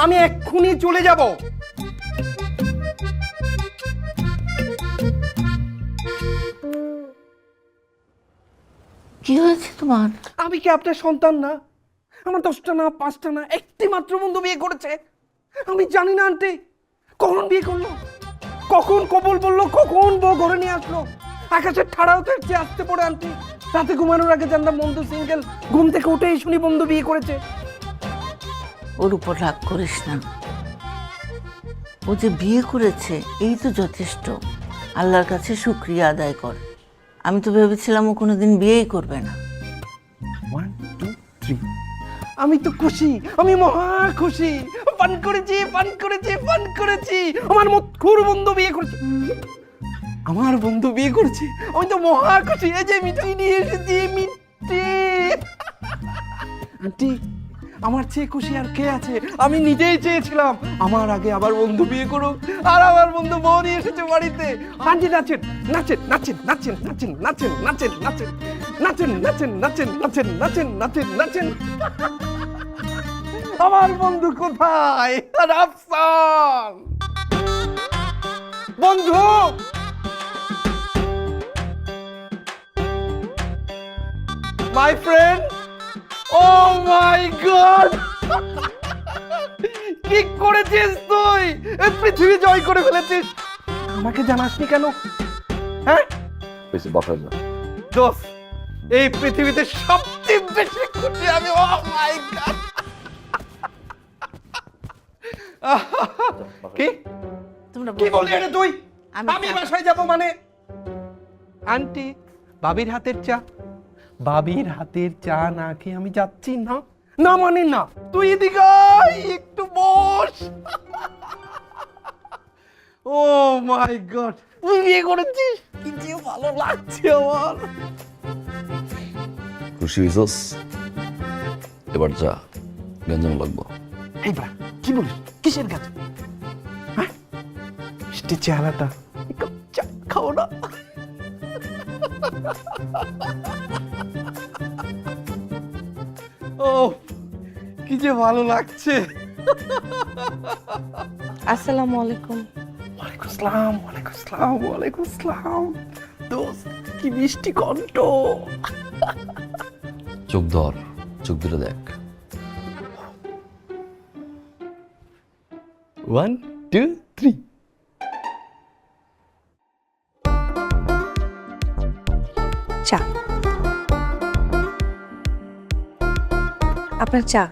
আমি এক্ষুনি চলে যাব। কি হয়েছে তোমার? আমি কি আপনার সন্তান না? আমার 10টা না 5টা না একটি মাত্র বন্ধু বিয়ে করেছে। আমি জানি না আন্টি কখন বিয়ে করলো, কখন কবুল বললো, কখন বউ ঘরে নিয়ে আসলো। আকাশের ঠাড়াও তো চেয়ে আসতে পড়ে আন্টি। রাতে ঘুমানোর আগে জানতাম বন্ধু সিঙ্গেল, ঘুম থেকে উঠেই শুনি বন্ধু বিয়ে করেছে। ওর উপর রাগ করিস না, ও যে বিয়ে করেছে এই তো যথেষ্ট। আল্লাহর কাছে শুকরিয়া আদায় কর। আমি তো ভেবেছিলাম ও কোনোদিন বিয়েই করবে না। 1 2 3 আমি তো খুশি, আমি মহা খুশি। পান করেছি পান করেছি পান করেছি। আমার মতখুর বন্ধু বিয়ে করেছে, আমার বন্ধু বিয়ে করেছে। আমি তো মহা খুশি। এই যে মিঠাই নিয়ে এসেছি, মিষ্টি। আন্টি আমার চেয়ে খুশি আর কে আছে? আমি নিজেই চেয়েছিলাম আমার আগে আবার বন্ধু বিয়ে করুক, আর আমার বন্ধু বউ নিয়ে এসেছে বাড়িতে। আন্টি নাচেন নাচেন নাচেন নাচেন নাচেন নাচেন নাচেন নাচেন নাচেন নাচেন নাচেন নাচেন নাচেন নাচেন নাচেন। আমার বন্ধু কোথায়? রাফসান বন্ধু, my friend. O my god, কি করেছিস তুই? এই পৃথিবী জয় করে ফেলেছিস। আমাকে জানাসনি কেন? হ্যাঁ বেশি বকা যা। দোস্ত, এই পৃথিবীতে সবচেয়ে বেশি খুশি আমি। ও মাই গড, কি তোমরা কি বললি রে তুই? আমি আমি বাসায় যাব মানে? আন্টি ভাবির হাতের চা, ভাবির হাতের চা না খেয়ে আমি যাচ্ছি না। না মানে না। তুই এদিকে আয়, একটু বস। ও মাই গড, তুই বিয়ে করেছিস? কি যে ভালো লাগছে আমার। খুশি হইছস? এবার যা, গঞ্জাম লাগবো। এইবার কি বলিস? কিসের কাছে? হ্যাঁ মিষ্টি চেহারাটা, এক কাপ চা খাও না? ও কি যে ভালো লাগছে। আসসালামু আলাইকুম। ওয়ালাইকুম আসসালাম, ওয়ালাইকুম আসসালাম, ওয়ালাইকুম আসসালাম। দোস্ত কি মিষ্টি কণ্ঠ। চোখ ধর, চোখ দুটো দেখ। 1 2 3 চা, আপনার চা।